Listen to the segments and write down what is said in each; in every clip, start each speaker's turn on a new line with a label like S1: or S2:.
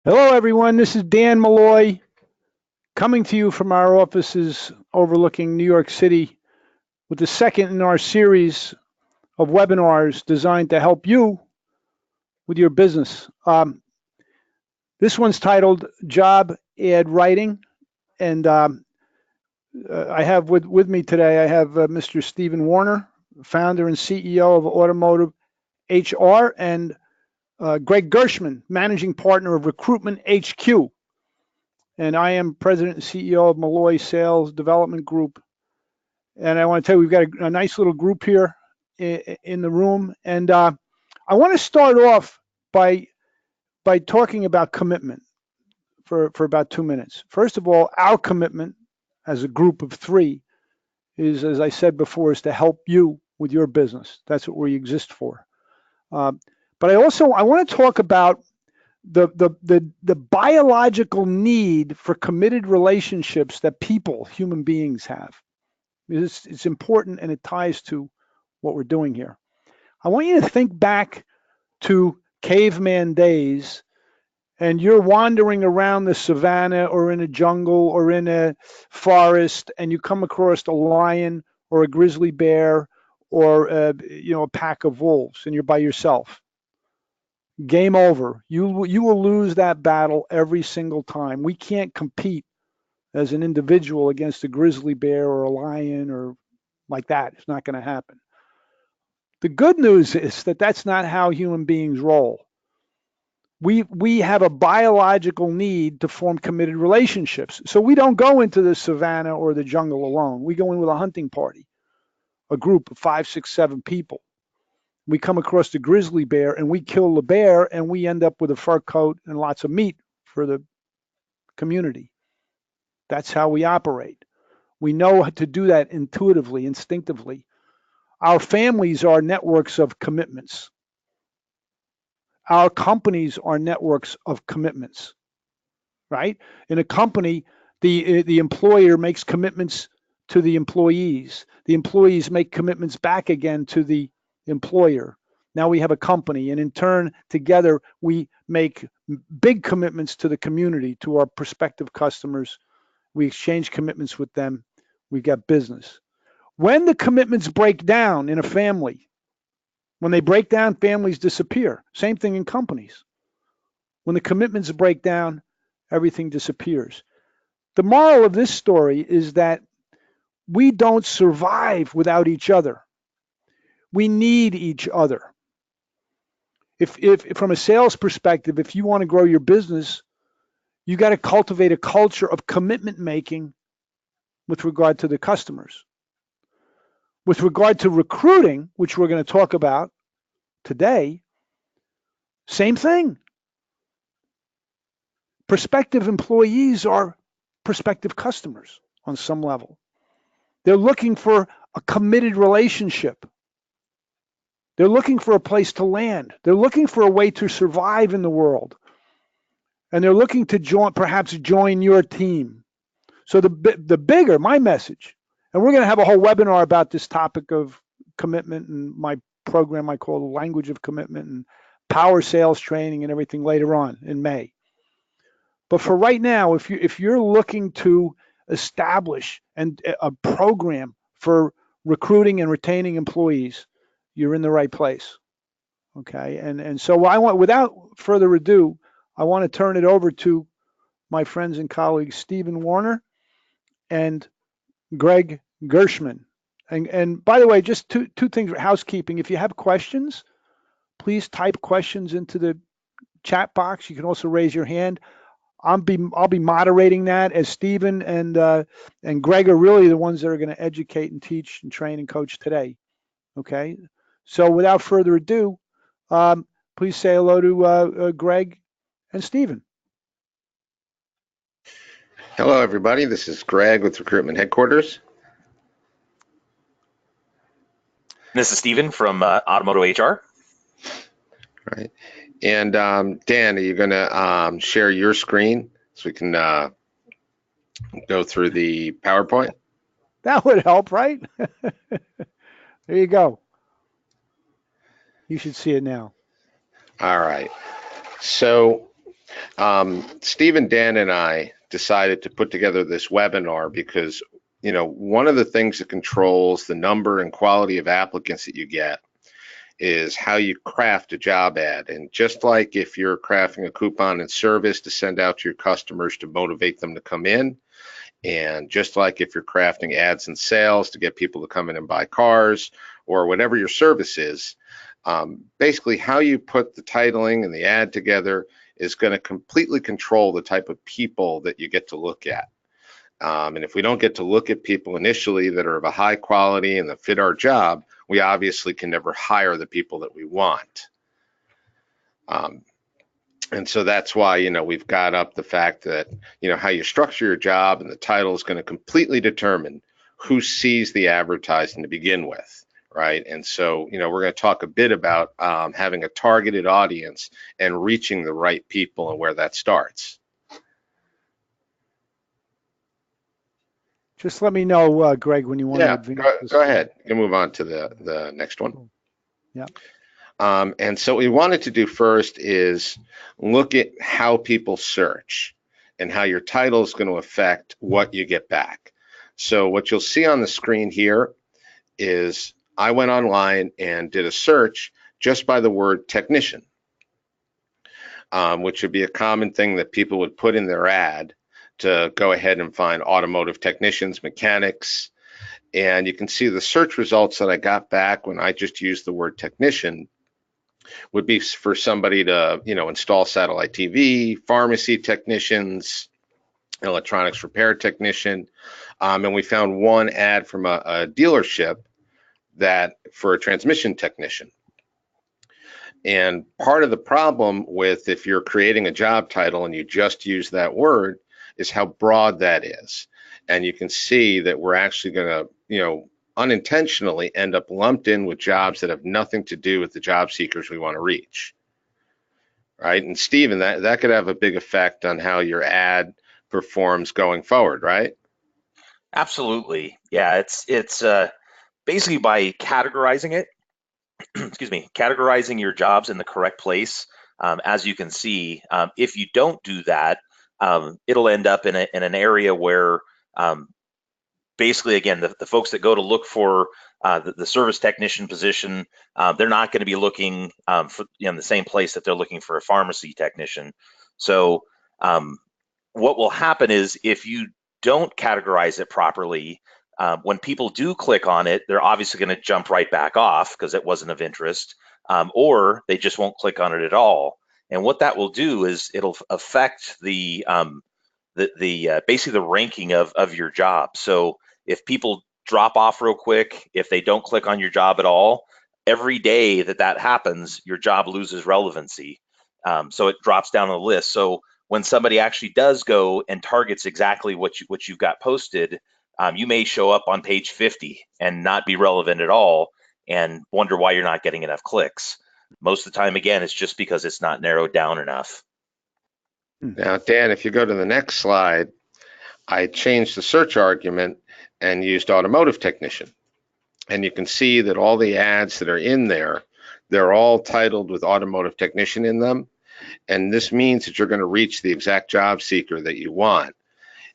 S1: Hello, everyone. This is Dan Malloy coming to you from our offices overlooking New York City with the second in our series of webinars designed to help you with your business. This one's titled Job Ad Writing, and I have with me today, I have Mr. Stephen Warner, founder and CEO of Automotive HR, and Greg Gershman, managing partner of Recruitment HQ. And I am president and CEO of Malloy Sales Development Group. And I want to tell you, we've got a nice little group here in the room. And I want to start off by talking about commitment for about 2 minutes. First of all, our commitment as a group of three is, as I said before, is to help you with your business. That's what we exist for. But I want to talk about the biological need for committed relationships that people, human beings, have. It's important, and it ties to what we're doing here. I want you to think back to caveman days, and you're wandering around the savannah or in a jungle or in a forest, and you come across a lion or a grizzly bear or a pack of wolves, and you're by yourself. Game over. You will lose that battle every single time. We can't compete as an individual against a grizzly bear or a lion or like that. It's not going to happen. The good news is that that's not how human beings roll. We have a biological need to form committed relationships. So we don't go into the savannah or the jungle alone. We go in with a hunting party, a group of 5, 6, 7 people. We come across the grizzly bear and we kill the bear, and we end up with a fur coat and lots of meat for the community. That's how we operate. We know how to do that intuitively, instinctively. Our families are networks of commitments. Our companies are networks of commitments, right? In a company, the employer makes commitments to the employees. The employees make commitments back again to the employer. Now we have a company, and in turn, together, we make big commitments to the community, to our prospective customers. We exchange commitments with them. We've got business. When the commitments break down in a family, when they break down, families disappear. Same thing in companies. When the commitments break down, everything disappears. The moral of this story is that we don't survive without each other. We need each other. If from a sales perspective, if you want to grow your business, you got to cultivate a culture of commitment making with regard to the customers. With regard to recruiting, which we're going to talk about today, same thing. Prospective employees are prospective customers on some level. They're looking for a committed relationship. They're looking for a place to land. They're looking for a way to survive in the world. And they're looking to perhaps join your team. So the bigger, my message, and we're going to have a whole webinar about this topic of commitment, and my program I call the Language of Commitment, and power sales training and everything later on in May. But for right now, if you're looking to establish a program for recruiting and retaining employees, you're in the right place. Okay, and so without further ado, I want to turn it over to my friends and colleagues, Stephen Warner and Greg Gershman. And by the way, just two things for housekeeping. If you have questions, please type questions into the chat box. You can also raise your hand. I'll be moderating that, as Stephen and Greg are really the ones that are going to educate and teach and train and coach today. Okay, so without further ado, please say hello to Greg and Stephen.
S2: Hello, everybody. This is Greg with Recruitment Headquarters.
S3: This is Stephen from Automotive HR.
S2: Right. And Dan, are you going to share your screen so we can go through the PowerPoint?
S1: That would help, right? There you go. You should see it now.
S2: All right. So Steve and Dan and I decided to put together this webinar because, one of the things that controls the number and quality of applicants that you get is how you craft a job ad. And just like if you're crafting a coupon and service to send out to your customers to motivate them to come in, and just like if you're crafting ads and sales to get people to come in and buy cars or whatever your service is, basically how you put the titling and the ad together is going to completely control the type of people that you get to look at. And if we don't get to look at people initially that are of a high quality and that fit our job, we obviously can never hire the people that we want. And so that's why, we've got up the fact that, how you structure your job and the title is going to completely determine who sees the advertising to begin with, right? And so, we're going to talk a bit about having a targeted audience and reaching the right people and where that starts.
S1: Just let me know, Greg, when you want to advance.
S2: Go ahead. You can move on to the next one.
S1: Yeah.
S2: And so what we wanted to do first is look at how people search and how your title is going to affect what you get back. So what you'll see on the screen here is I went online and did a search just by the word technician, which would be a common thing that people would put in their ad to go ahead and find automotive technicians, mechanics. And you can see the search results that I got back when I just used the word technician would be for somebody to, install satellite TV, pharmacy technicians, electronics repair technician. And we found one ad from a dealership that for a transmission technician. And part of the problem with if you're creating a job title and you just use that word is how broad that is. And you can see that we're actually going to, unintentionally end up lumped in with jobs that have nothing to do with the job seekers we want to reach, right? And Stephen, that could have a big effect on how your ad performs going forward, right?
S3: Absolutely. Yeah, it's basically by categorizing it, excuse me, categorizing your jobs in the correct place. As you can see, if you don't do that, it'll end up in an area where basically, again, the folks that go to look for the service technician position, they're not going to be looking for in the same place that they're looking for a pharmacy technician. So what will happen is if you don't categorize it properly, when people do click on it, they're obviously going to jump right back off because it wasn't of interest, or they just won't click on it at all. And what that will do is it'll affect the basically the ranking of your job. So if people drop off real quick, if they don't click on your job at all, every day that happens, your job loses relevancy. So it drops down the list. So when somebody actually does go and targets exactly what you've got posted, you may show up on page 50 and not be relevant at all and wonder why you're not getting enough clicks. Most of the time, again, it's just because it's not narrowed down enough.
S2: Now, Dan, if you go to the next slide, I changed the search argument and used automotive technician. And you can see that all the ads that are in there, they're all titled with automotive technician in them. And this means that you're going to reach the exact job seeker that you want.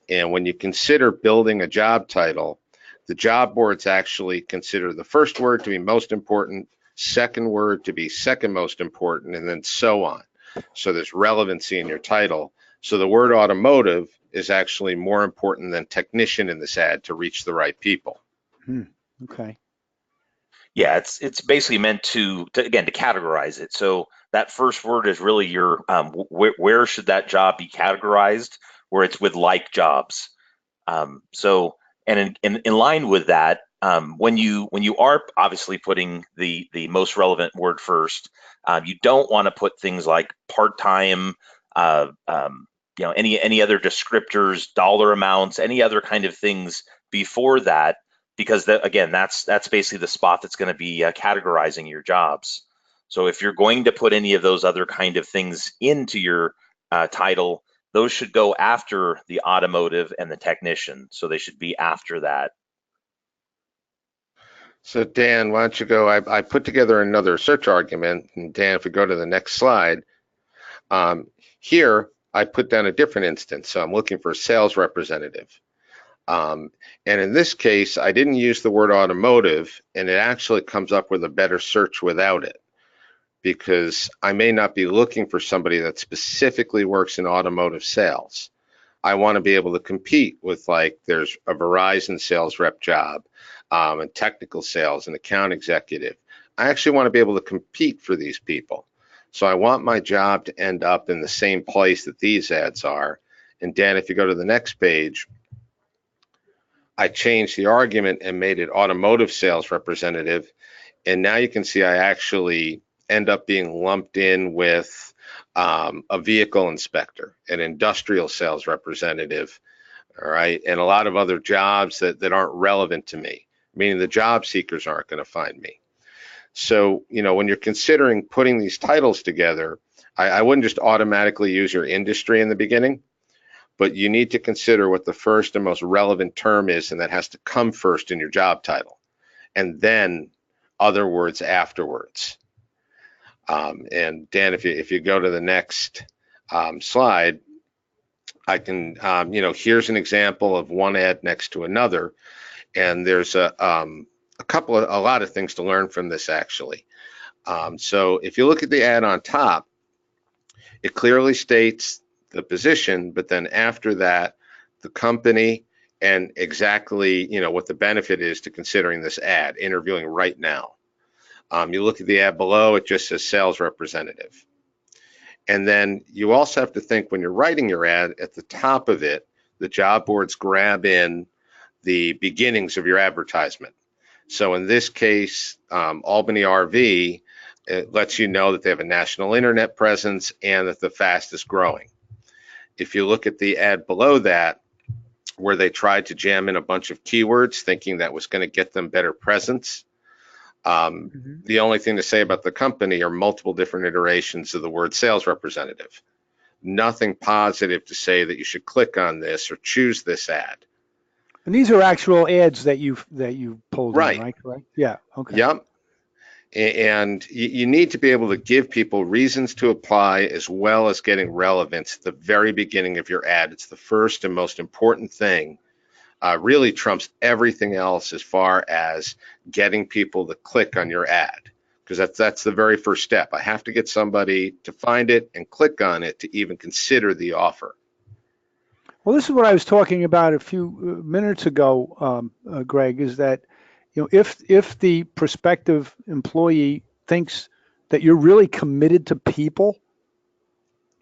S2: And when you consider building a job title, the job boards actually consider the first word to be most important, second word to be second most important, and then so on. So there's relevancy in your title. So the word automotive is actually more important than technician in this ad to reach the right people.
S1: Okay.
S3: Yeah, it's basically meant to again to categorize it. So that first word is really your where should that job be categorized? Where it's with like jobs. So and in line with that, when you are obviously putting the most relevant word first, you don't want to put things like part-time, any other descriptors, dollar amounts, any other kind of things before that, because again, that's basically the spot that's going to be categorizing your jobs. So if you're going to put any of those other kind of things into your title, those should go after the automotive and the technician. So they should be after that.
S2: So Dan, why don't you go, I put together another search argument, and Dan, if we go to the next slide, here I put down a different instance. So I'm looking for a sales representative. And in this case, I didn't use the word automotive, and it actually comes up with a better search without it, because I may not be looking for somebody that specifically works in automotive sales. I want to be able to compete with, like, there's a Verizon sales rep job, and technical sales and account executive. I actually want to be able to compete for these people. So I want my job to end up in the same place that these ads are. And Dan, if you go to the next page, I changed the argument and made it automotive sales representative. And now you can see I actually end up being lumped in with a vehicle inspector, an industrial sales representative, all right, and a lot of other jobs that aren't relevant to me, meaning the job seekers aren't going to find me. So, when you're considering putting these titles together, I wouldn't just automatically use your industry in the beginning, but you need to consider what the first and most relevant term is, and that has to come first in your job title, and then other words afterwards. And Dan, if you go to the next slide, I can, here's an example of one ad next to another, and there's a lot of things to learn from this, actually. So if you look at the ad on top, it clearly states the position, but then after that, the company and exactly, what the benefit is to considering this ad, interviewing right now. You look at the ad below, it just says sales representative. And then you also have to think, when you're writing your ad, at the top of it, the job boards grab in the beginnings of your advertisement. So in this case, Albany RV, it lets you know that they have a national internet presence and that the fastest growing. If you look at the ad below that, where they tried to jam in a bunch of keywords thinking that was going to get them better presence, the only thing to say about the company are multiple different iterations of the word sales representative. Nothing positive to say that you should click on this or choose this ad.
S1: And these are actual ads that you pulled
S2: Right.
S1: in, right? Correct? Yeah. Okay.
S2: Yep. And you need to be able to give people reasons to apply, as well as getting relevance at the very beginning of your ad. It's the first and most important thing. Really trumps everything else as far as getting people to click on your ad, because that's the very first step. I have to get somebody to find it and click on it to even consider the offer.
S1: Well, this is what I was talking about a few minutes ago, Greg, is that, if the prospective employee thinks that you're really committed to people,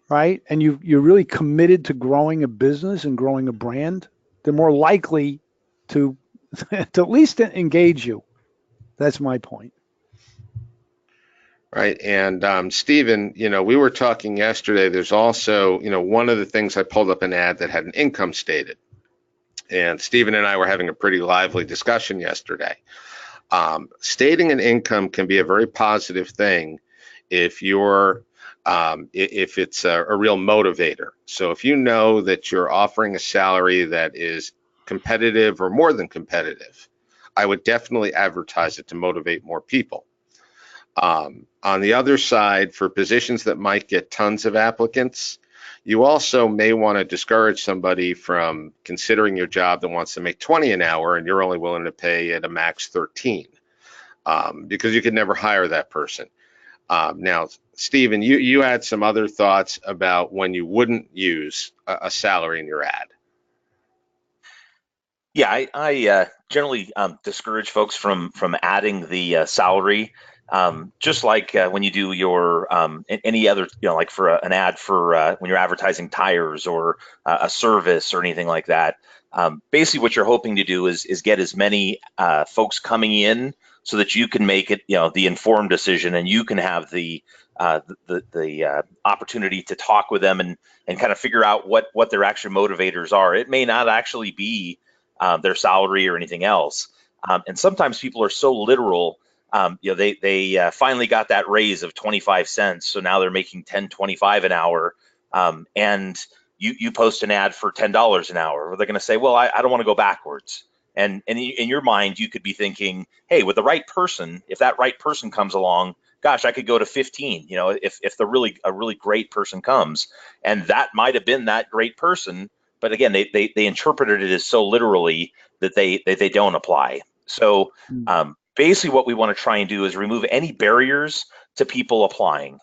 S1: right, and you're really committed to growing a business and growing a brand, they're more likely to to at least engage you. That's my point.
S2: Right. And Stephen, we were talking yesterday. There's also, one of the things, I pulled up an ad that had an income stated. And Stephen and I were having a pretty lively discussion yesterday. Stating an income can be a very positive thing if it's a real motivator. So if you know that you're offering a salary that is competitive or more than competitive, I would definitely advertise it to motivate more people. On the other side, for positions that might get tons of applicants, you also may want to discourage somebody from considering your job that wants to make 20 an hour and you're only willing to pay at a max 13, because you could never hire that person. Now, Stephen, you had some other thoughts about when you wouldn't use a salary in your ad.
S3: Yeah, I generally discourage folks from adding the salary. Just like when you do your any other, like for an ad for when you're advertising tires or a service or anything like that. Basically, what you're hoping to do is get as many folks coming in so that you can make it, the informed decision, and you can have the opportunity to talk with them and kind of figure out what their actual motivators are. It may not actually be their salary or anything else, and sometimes people are so literal. They finally got that raise of 25 cents, so now they're making $10.25 an hour, and you post an ad for $10 an hour. They're going to say, well, I don't want to go backwards. And in your mind, you could be thinking, hey, with the right person, if that right person comes along, gosh, I could go to 15, if a really great person comes, and that might have been that great person. But again, they interpreted it as so literally that they don't apply. So
S1: Mm.
S3: basically what we want to try and do is remove any barriers to people applying.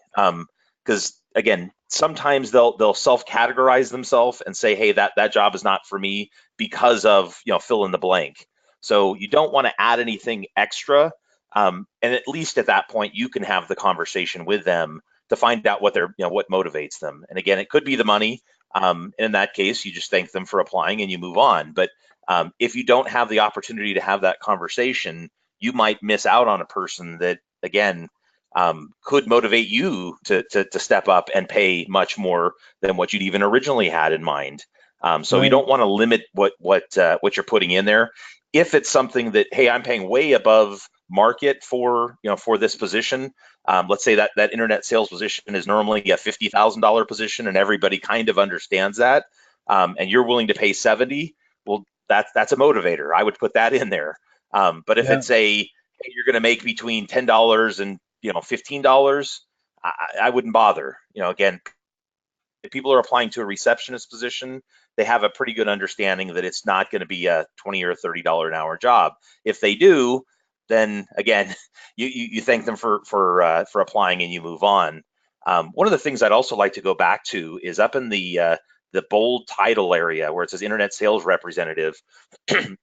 S3: Because again, sometimes they'll self-categorize themselves and say, hey, that job is not for me because of, fill in the blank. So you don't want to add anything extra. And at least at that point, you can have the conversation with them to find out what motivates them. And again, it could be the money. In that case, you just thank them for applying and you move on. But if you don't have the opportunity to have that conversation, you might miss out on a person that, again, could motivate you to step up and pay much more than what you'd even originally had in mind. So you don't want to limit what you're putting in there. If it's something that, hey, I'm paying way above market for this position. Let's say that internet sales position is normally a $50,000 position, and everybody kind of understands that, and you're willing to pay 70. Well, that's a motivator. I would put that in there. But if it's hey, you're going to make between $10 and $15, I wouldn't bother. Again, if people are applying to a receptionist position, they have a pretty good understanding that it's not going to be a $20 or $30 an hour job. If they do, then again, you thank them for applying and you move on. One of the things I'd also like to go back to is up in the bold title area where it says Internet Sales Representative.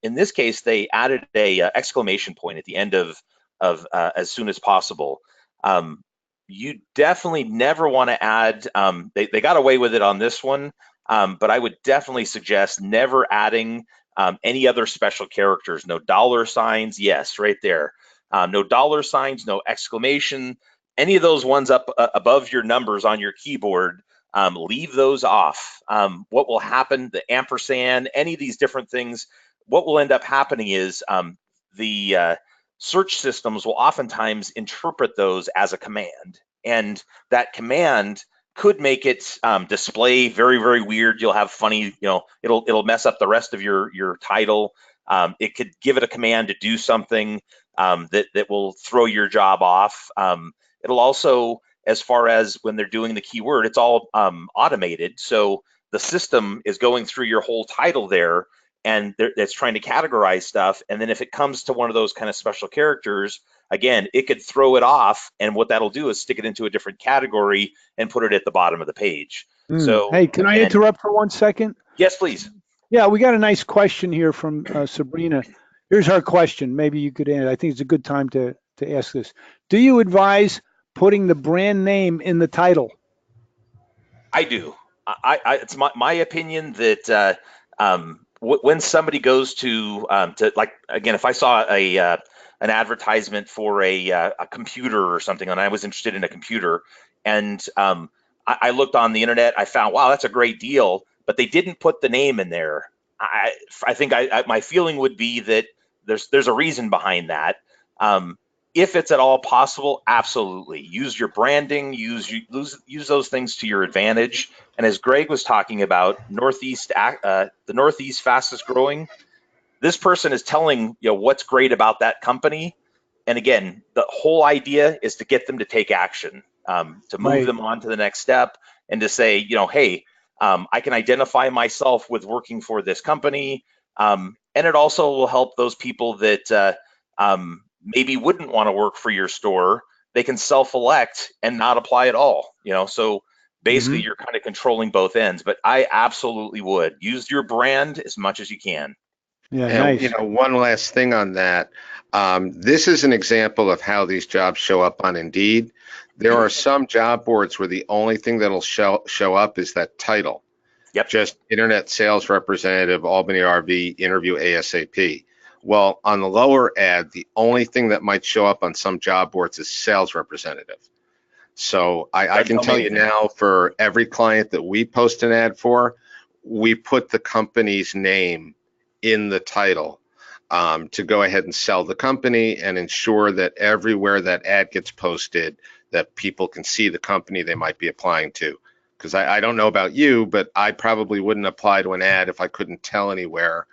S3: In this case, they added a exclamation point at the end of as soon as possible. You definitely never want to add, they got away with it on this one, but I would definitely suggest never adding any other special characters. No dollar signs, yes, right there. No dollar signs, no exclamation, any of those ones up above your numbers on your keyboard, leave those off. What will happen, the ampersand, any of these different things, what will end up happening is the search systems will oftentimes interpret those as a command, and that command could make it display very, very weird. You'll have funny, it'll mess up the rest of your title. It could give it a command to do something that will throw your job off. It'll also, as far as when they're doing the keyword, it's all automated. So the system is going through your whole title there, and it's trying to categorize stuff. And then if it comes to one of those kind of special characters, again, it could throw it off. And what that'll do is stick it into a different category and put it at the bottom of the page. So,
S1: hey, can I interrupt for 1 second?
S3: Yes, please.
S1: Yeah, we got a nice question here from Sabrina. Here's our question. Maybe you could answer. I think it's a good time to ask this. Do you advise putting the brand name in the title?
S3: I do. It's my opinion that when somebody goes to like, again, if I saw an advertisement for a computer or something, and I was interested in a computer, and I looked on the internet, I found, wow, that's a great deal, but they didn't put the name in there. I think my feeling would be that there's a reason behind that. If it's at all possible, absolutely use your branding, use those things to your advantage. And as Greg was talking about, the Northeast fastest growing, this person is telling what's great about that company. And again, the whole idea is to get them to take action, to move them on to the next step, and to say, hey, I can identify myself with working for this company. And it also will help those people that maybe wouldn't want to work for your store. They can self-elect and not apply at all. So basically you're kind of controlling both ends. But I absolutely would use your brand as much as you can.
S1: Yeah,
S2: And
S1: nice.
S2: one last thing on that. This is an example of how these jobs show up on Indeed. There are some job boards where the only thing that'll show up is that title.
S3: Yep.
S2: Just Internet Sales Representative, Albany RV, interview ASAP. Well, on the lower ad, the only thing that might show up on some job boards is sales representative. So I can tell you now, for every client that we post an ad for, we put the company's name in the title to go ahead and sell the company and ensure that everywhere that ad gets posted, that people can see the company they might be applying to. Because I don't know about you, but I probably wouldn't apply to an ad if I couldn't tell anywhere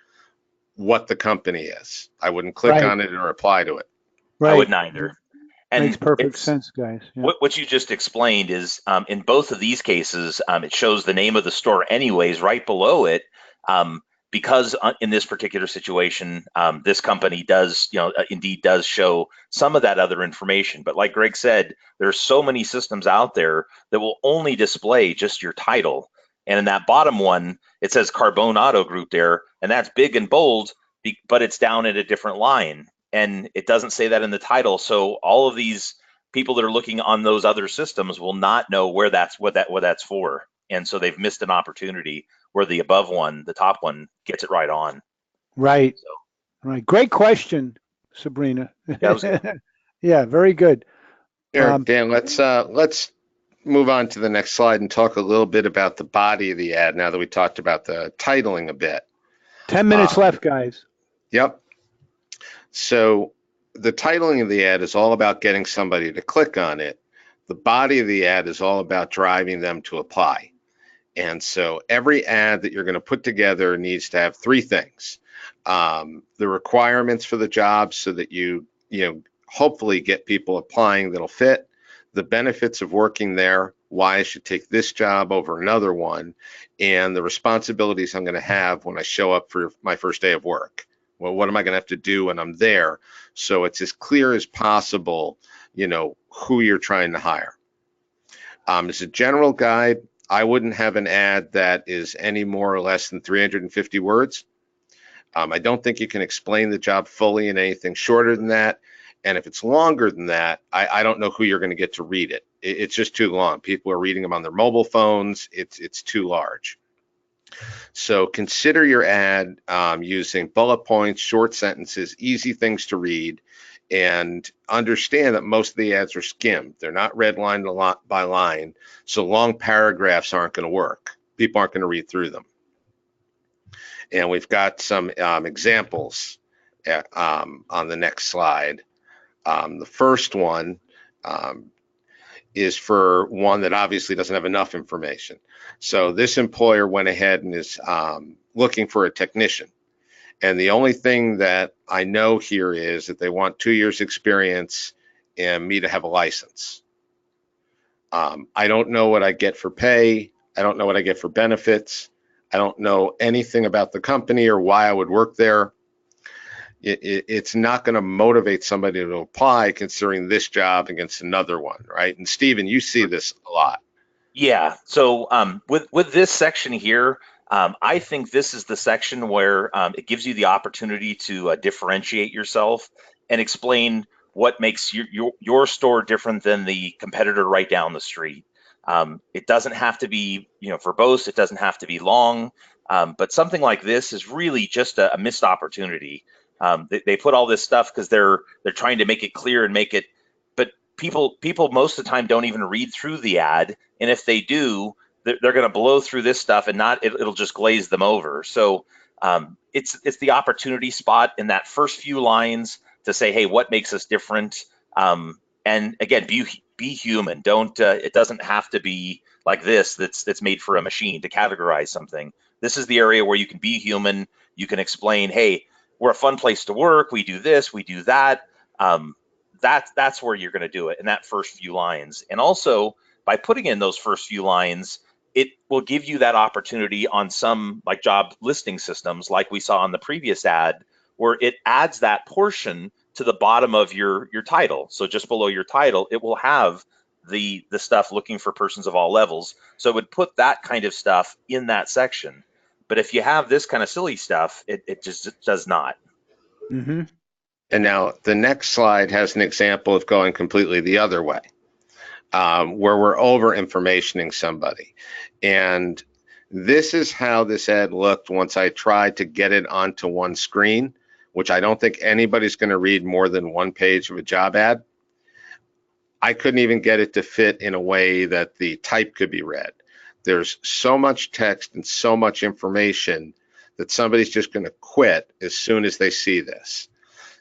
S2: what the company is. I wouldn't click on it or apply to it.
S3: I wouldn't either. And
S1: Makes perfect
S3: it's
S1: sense, guys. Yeah.
S3: what you just explained is in both of these cases, it shows the name of the store anyways right below it. Because in this particular situation, this company does, indeed does show some of that other information. But like Greg said, there's so many systems out there that will only display just your title. And in that bottom one, it says Carbone Auto Group there, and that's big and bold, but it's down at a different line. And it doesn't say that in the title. So all of these people that are looking on those other systems will not know what that's for. And so they've missed an opportunity where the above one, the top one, gets it right on.
S1: Right.
S3: So
S1: Right. Great question, Sabrina.
S3: that was good.
S1: Yeah, very good.
S2: Here, Dan, let's move on to the next slide and talk a little bit about the body of the ad now that we talked about the titling a bit.
S1: 10 minutes left, guys.
S2: Yep. So the titling of the ad is all about getting somebody to click on it. The body of the ad is all about driving them to apply. And so every ad that you're going to put together needs to have three things. The requirements for the job so that you hopefully get people applying that'll fit, the benefits of working there, why I should take this job over another one, and the responsibilities I'm going to have when I show up for my first day of work. Well, what am I going to have to do when I'm there? So it's as clear as possible, who you're trying to hire. As a general guide, I wouldn't have an ad that is any more or less than 350 words. I don't think you can explain the job fully in anything shorter than that. And if it's longer than that, I don't know who you're going to get to read it. It's just too long. People are reading them on their mobile phones. It's too large. So consider your ad using bullet points, short sentences, easy things to read, and understand that most of the ads are skimmed. They're not read line by line, so long paragraphs aren't going to work. People aren't going to read through them. And we've got some examples on the next slide. The first one is for one that obviously doesn't have enough information. So this employer went ahead and is looking for a technician. And the only thing that I know here is that they want 2 years experience and me to have a license. I don't know what I get for pay. I don't know what I get for benefits. I don't know anything about the company or why I would work there. It's not going to motivate somebody to apply considering this job against another one, right? And Stephen, you see this a lot.
S3: Yeah. So with this section here, I think this is the section where it gives you the opportunity to differentiate yourself and explain what makes your store different than the competitor right down the street. It doesn't have to be, verbose. It doesn't have to be long. But something like this is really just a missed opportunity. They put all this stuff because they're trying to make it clear and make it, but people most of the time don't even read through the ad, and if they do, they're going to blow through this stuff and it'll just glaze them over. So it's the opportunity spot in that first few lines to say, hey, what makes us different? And again, be human. Don't it doesn't have to be like this that's made for a machine to categorize something. This is the area where you can be human. You can explain, hey, we're a fun place to work. We do this, we do that. That's where you're going to do it in that first few lines. And also by putting in those first few lines, it will give you that opportunity on some like job listing systems, like we saw on the previous ad, where it adds that portion to the bottom of your title. So just below your title, it will have the stuff looking for persons of all levels. So it would put that kind of stuff in that section. But if you have this kind of silly stuff, it just does not.
S1: Mm-hmm.
S2: And now the next slide has an example of going completely the other way, where we're over-informationing somebody. And this is how this ad looked once I tried to get it onto one screen, which I don't think anybody's going to read more than one page of a job ad. I couldn't even get it to fit in a way that the type could be read. There's so much text and so much information that somebody's just going to quit as soon as they see this.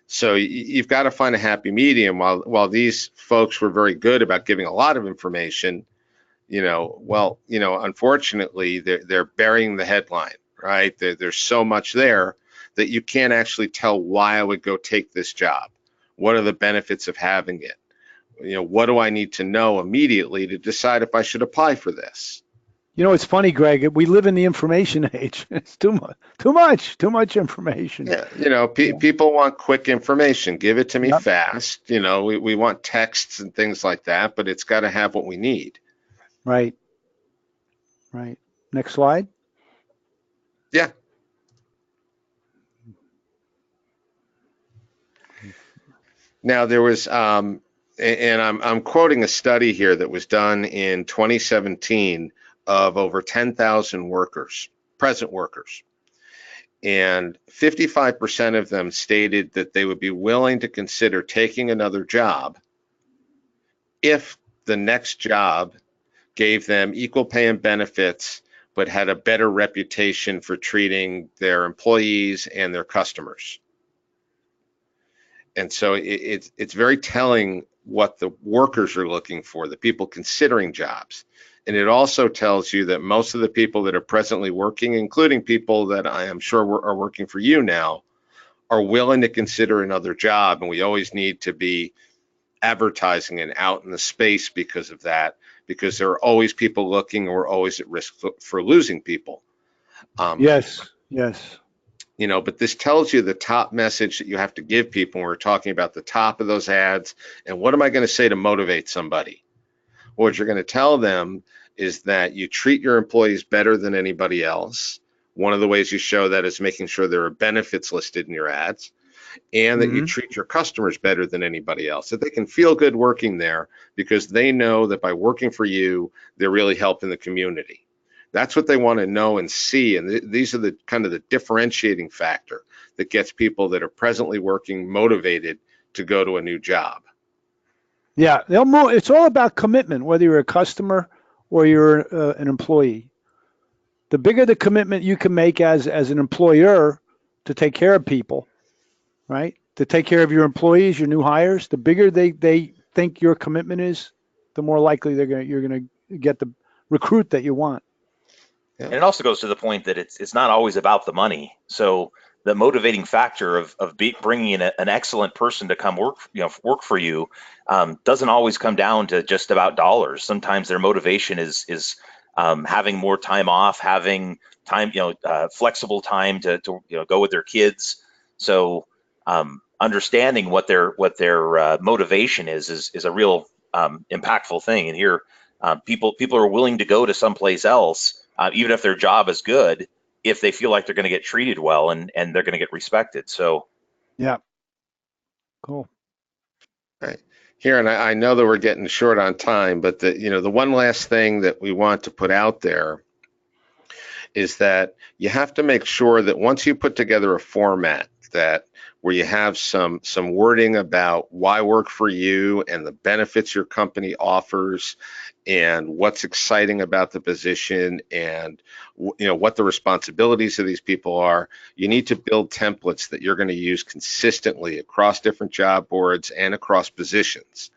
S2: So you've got to find a happy medium. While these folks were very good about giving a lot of information, unfortunately, they're burying the headline, right? There's so much there that you can't actually tell why I would go take this job. What are the benefits of having it? what do I need to know immediately to decide if I should apply for this?
S1: You know, it's funny, Greg. We live in the information age. It's too much information.
S2: Yeah, people want quick information. Give it to me
S1: Yep.
S2: fast. We want texts and things like that, but it's got to have what we need.
S1: Right. Right. Next slide.
S2: Yeah. Now there was, and I'm quoting a study here that was done in 2017 of over 10,000 workers, present workers. And 55% of them stated that they would be willing to consider taking another job if the next job gave them equal pay and benefits, but had a better reputation for treating their employees and their customers. And so it's very telling what the workers are looking for, the people considering jobs. And it also tells you that most of the people that are presently working, including people that I am sure are working for you now, are willing to consider another job. And we always need to be advertising and out in the space because of that, because there are always people looking, and we're always at risk for losing people.
S1: Yes.
S2: But this tells you the top message that you have to give people when we're talking about the top of those ads. And what am I going to say to motivate somebody? What you're going to tell them is that you treat your employees better than anybody else. One of the ways you show that is making sure there are benefits listed in your ads, and that you treat your customers better than anybody else, that they can feel good working there because they know that by working for you, they're really helping the community. That's what they want to know and see. And these are the kind of the differentiating factor that gets people that are presently working motivated to go to a new job.
S1: Yeah, it's all about commitment, whether you're a customer or you're an employee. The bigger the commitment you can make as an employer to take care of people, right? To take care of your employees, your new hires, the bigger they think your commitment is, the more likely you're gonna get the recruit that you want.
S3: Yeah. And it also goes to the point that it's not always about the money. So the motivating factor of bringing in an excellent person to come work for you doesn't always come down to just about dollars. Sometimes their motivation is having more time off, having time, flexible time to go with their kids. So understanding what their motivation is a real impactful thing. And here, people are willing to go to someplace else, even if their job is good, if they feel like they're going to get treated well and they're going to get respected. So,
S1: yeah, cool.
S2: Right here, and I know that we're getting short on time, but the one last thing that we want to put out there is that you have to make sure that once you put together a format where you have some wording about why work for you and the benefits your company offers and what's exciting about the position and what the responsibilities of these people are, you need to build templates that you're going to use consistently across different job boards and across positions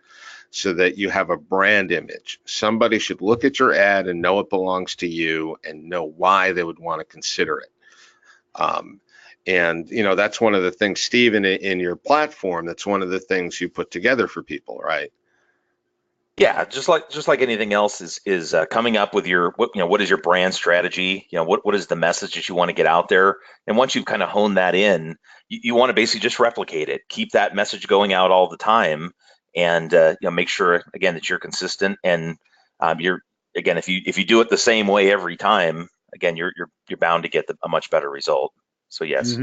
S2: so that you have a brand image. Somebody should look at your ad and know it belongs to you and know why they would want to consider it. And that's one of the things, Stephen, in your platform, that's one of the things you put together for people, right?
S3: Yeah, just like anything else is coming up with what is your brand strategy? What is the message that you want to get out there? And once you've kind of honed that in, you want to basically just replicate it, keep that message going out all the time, and make sure again that you're consistent. And if you do it the same way every time, again you're bound to get a much better result. So yes.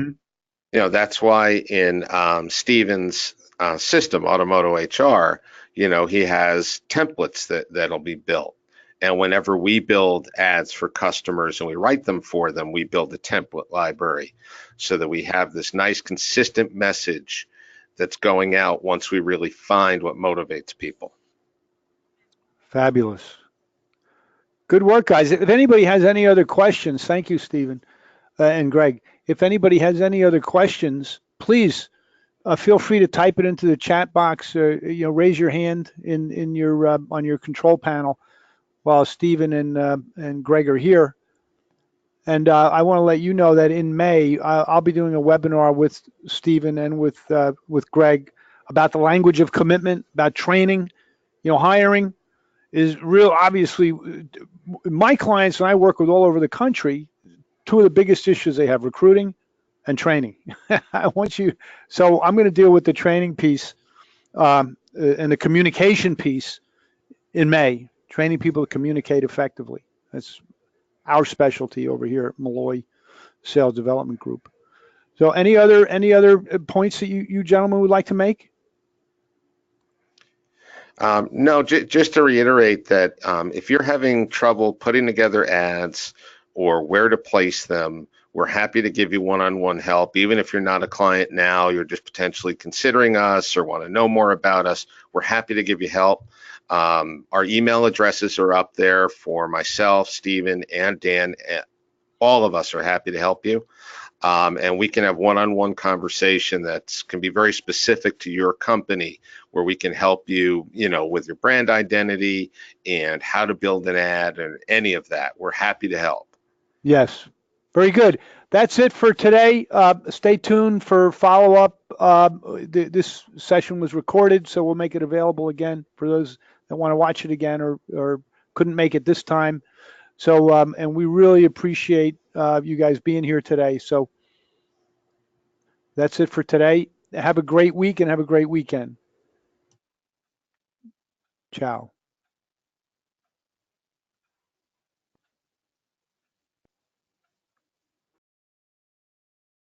S2: That's why in Stephen's system, Automoto HR, he has templates that'll be built. And whenever we build ads for customers and we write them for them, we build a template library so that we have this nice consistent message that's going out once we really find what motivates people.
S1: Fabulous. Good work, guys. If anybody has any other questions, thank you, Stephen and Greg. If anybody has any other questions, please feel free to type it into the chat box. Raise your hand in your on your control panel while Stephen and Greg are here. And I want to let you know that in May I'll be doing a webinar with Stephen and with Greg about the language of commitment, about training, Hiring is real. Obviously, my clients and I work with all over the country. Two of the biggest issues they have: recruiting and training. I want you. So I'm going to deal with the training piece and the communication piece in May. Training people to communicate effectively. That's our specialty over here at Malloy Sales Development Group. So any other points that you gentlemen would like to make?
S2: No, just to reiterate that if you're having trouble putting together ads or where to place them, we're happy to give you one-on-one help. Even if you're not a client now, you're just potentially considering us or want to know more about us, we're happy to give you help. Our email addresses are up there for myself, Stephen, and Dan. All of us are happy to help you. And we can have one-on-one conversation that can be very specific to your company, where we can help you, with your brand identity and how to build an ad and any of that. We're happy to help.
S1: Yes, very good. That's it for today. Stay tuned for follow-up. This session was recorded, so we'll make it available again for those that want to watch it again or couldn't make it this time. So, and we really appreciate you guys being here today. So that's it for today. Have a great week and have a great weekend. Ciao.